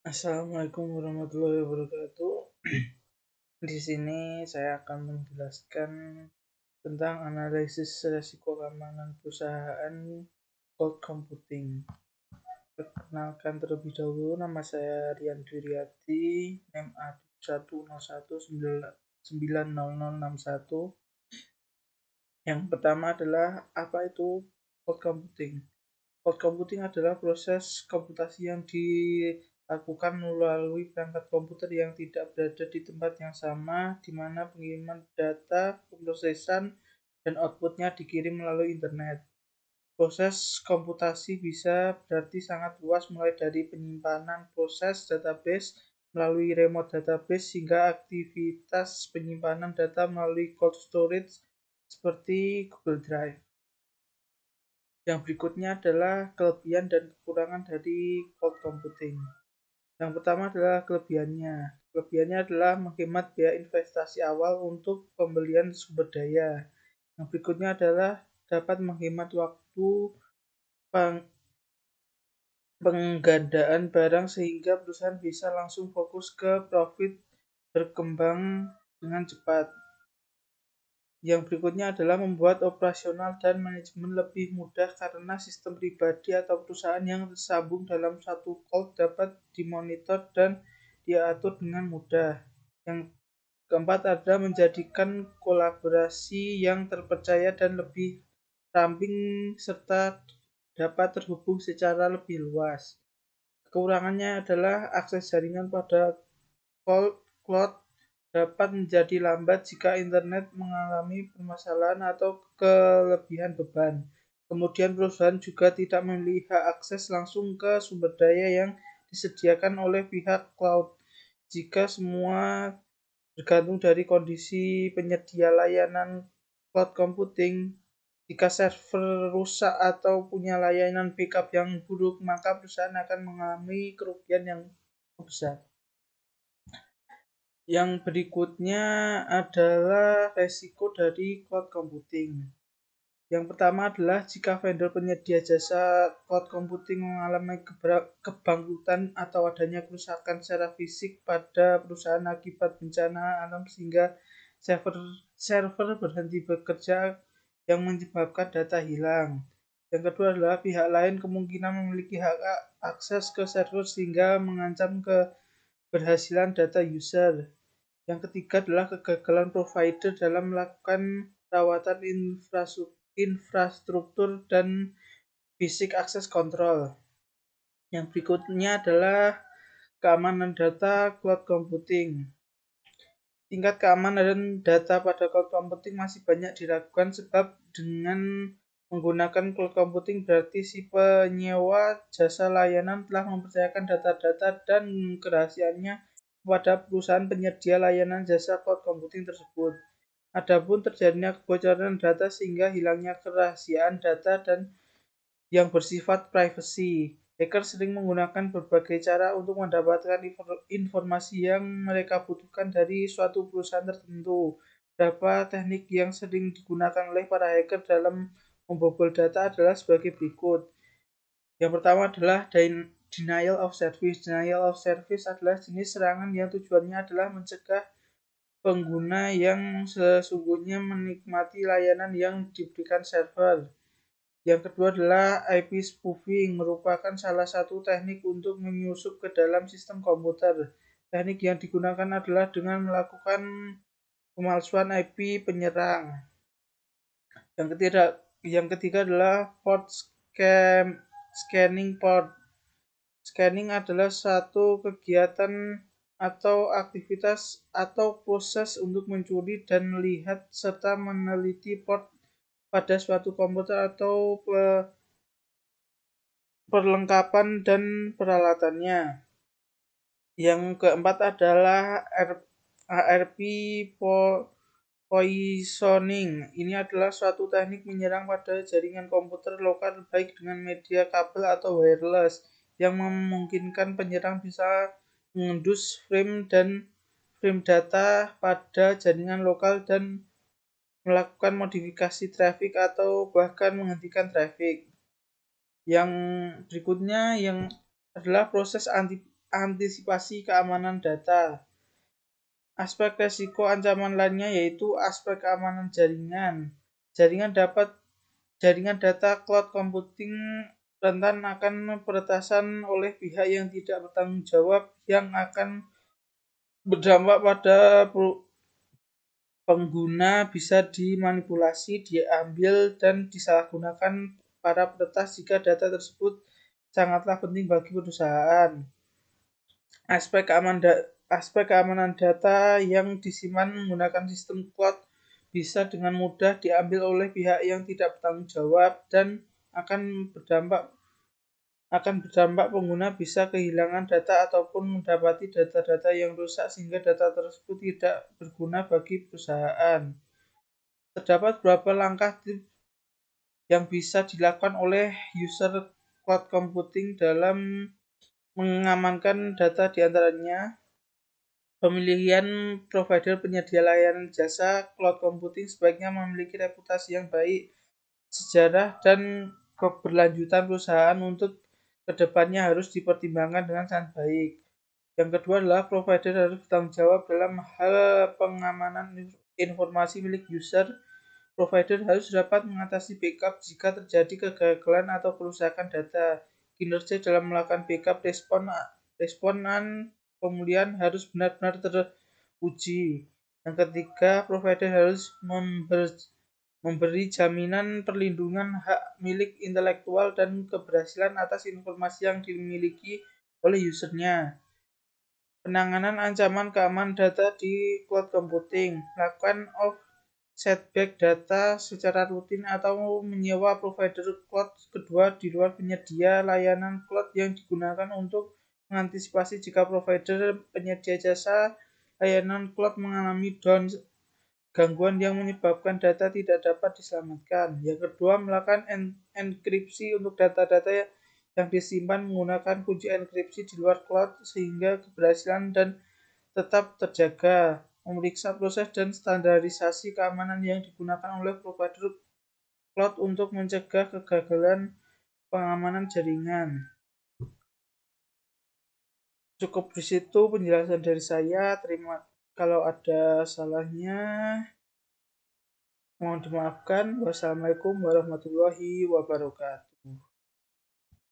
Assalamualaikum warahmatullahi wabarakatuh. Di sini saya akan menjelaskan tentang analisis risiko keamanan perusahaan cloud computing. Perkenalkan terlebih dahulu, nama saya Rian Dwiriyati, NIM A10191900061. Yang pertama adalah apa itu cloud computing? Cloud computing adalah proses komputasi yang dilakukan melalui perangkat komputer yang tidak berada di tempat yang sama, di mana pengiriman data, pemrosesan, dan outputnya dikirim melalui internet. Proses komputasi bisa berarti sangat luas, mulai dari penyimpanan proses database melalui remote database hingga aktivitas penyimpanan data melalui cold storage seperti Google Drive. Yang berikutnya adalah kelebihan dan kekurangan dari cloud computing. Yang pertama adalah kelebihannya. Kelebihannya adalah menghemat biaya investasi awal untuk pembelian sumber daya. Yang berikutnya adalah dapat menghemat waktu penggandaan barang sehingga perusahaan bisa langsung fokus ke profit berkembang dengan cepat. Yang berikutnya adalah membuat operasional dan manajemen lebih mudah karena sistem pribadi atau perusahaan yang tersambung dalam satu cloud dapat dimonitor dan diatur dengan mudah. Yang keempat adalah menjadikan kolaborasi yang terpercaya dan lebih ramping serta dapat terhubung secara lebih luas. Kekurangannya adalah akses jaringan pada cloud dapat menjadi lambat jika internet mengalami permasalahan atau kelebihan beban. Kemudian perusahaan juga tidak memiliki hak akses langsung ke sumber daya yang disediakan oleh pihak cloud. Jika semua bergantung dari kondisi penyedia layanan cloud computing, jika server rusak atau punya layanan backup yang buruk, maka perusahaan akan mengalami kerugian yang besar. Yang berikutnya adalah resiko dari cloud computing. Yang pertama adalah jika vendor penyedia jasa cloud computing mengalami kebangkrutan atau adanya kerusakan secara fisik pada perusahaan akibat bencana alam sehingga server berhenti bekerja yang menyebabkan data hilang. Yang kedua adalah pihak lain kemungkinan memiliki hak akses ke server sehingga mengancam keberhasilan data user. Yang ketiga adalah kegagalan provider dalam melakukan perawatan infrastruktur dan basic access control. Yang berikutnya adalah keamanan data cloud computing. Tingkat keamanan data pada cloud computing masih banyak diragukan sebab dengan menggunakan cloud computing berarti si penyewa jasa layanan telah mempercayakan data-data dan kerahasiaannya kepada perusahaan penyedia layanan jasa cloud computing tersebut. Adapun terjadinya kebocoran data sehingga hilangnya kerahasiaan data dan yang bersifat privacy. Hacker sering menggunakan berbagai cara untuk mendapatkan informasi yang mereka butuhkan dari suatu perusahaan tertentu. Beberapa teknik yang sering digunakan oleh para hacker dalam membobol data adalah sebagai berikut. Yang pertama adalah denial of service. Denial of service adalah jenis serangan yang tujuannya adalah mencegah pengguna yang sesungguhnya menikmati layanan yang diberikan server. Yang kedua adalah IP spoofing, merupakan salah satu teknik untuk menyusup ke dalam sistem komputer. Teknik yang digunakan adalah dengan melakukan pemalsuan IP penyerang. Yang ketiga adalah port scanning. Port scanning adalah satu kegiatan atau aktivitas atau proses untuk mencuri dan melihat serta meneliti port pada suatu komputer atau perlengkapan dan peralatannya. Yang keempat adalah ARP poisoning. Ini adalah suatu teknik menyerang pada jaringan komputer lokal baik dengan media kabel atau wireless yang memungkinkan penyerang bisa mengendus frame data pada jaringan lokal dan melakukan modifikasi traffic atau bahkan menghentikan traffic. Yang berikutnya yang adalah proses antisipasi keamanan data. Aspek resiko ancaman lainnya yaitu aspek keamanan jaringan. Jaringan data cloud computing rentan akan peretasan oleh pihak yang tidak bertanggung jawab yang akan berdampak pada pengguna, bisa dimanipulasi, diambil, dan disalahgunakan para peretas jika data tersebut sangatlah penting bagi perusahaan. Aspek keamanan data yang disimpan menggunakan sistem cloud bisa dengan mudah diambil oleh pihak yang tidak bertanggung jawab dan akan berdampak pengguna bisa kehilangan data ataupun mendapati data-data yang rusak sehingga data tersebut tidak berguna bagi perusahaan. Terdapat beberapa langkah yang bisa dilakukan oleh user cloud computing dalam mengamankan data, di antaranya pemilihan provider penyedia layanan jasa cloud computing sebaiknya memiliki reputasi yang baik, sejarah, dan keberlanjutan perusahaan untuk kedepannya harus dipertimbangkan dengan sangat baik. Yang kedua adalah provider harus bertanggung jawab dalam hal pengamanan informasi milik user. Provider harus dapat mengatasi backup jika terjadi kegagalan atau kerusakan data. Kinerja dalam melakukan backup responan pemulihan harus benar-benar teruji. Yang ketiga, provider harus memberi jaminan perlindungan hak milik intelektual dan keberhasilan atas informasi yang dimiliki oleh usernya. Penanganan ancaman keamanan data di cloud computing. Lakukan setback data secara rutin atau menyewa provider cloud kedua di luar penyedia layanan cloud yang digunakan untuk mengantisipasi jika provider penyedia jasa layanan cloud mengalami gangguan yang menyebabkan data tidak dapat diselamatkan. Yang kedua, melakukan enkripsi untuk data-data yang disimpan menggunakan kunci enkripsi di luar cloud sehingga keberhasilan dan tetap terjaga. Memeriksa proses dan standarisasi keamanan yang digunakan oleh provider cloud untuk mencegah kegagalan pengamanan jaringan. Cukup di situ penjelasan dari saya. Kalau ada salahnya mohon dimaafkan. Wassalamualaikum warahmatullahi wabarakatuh.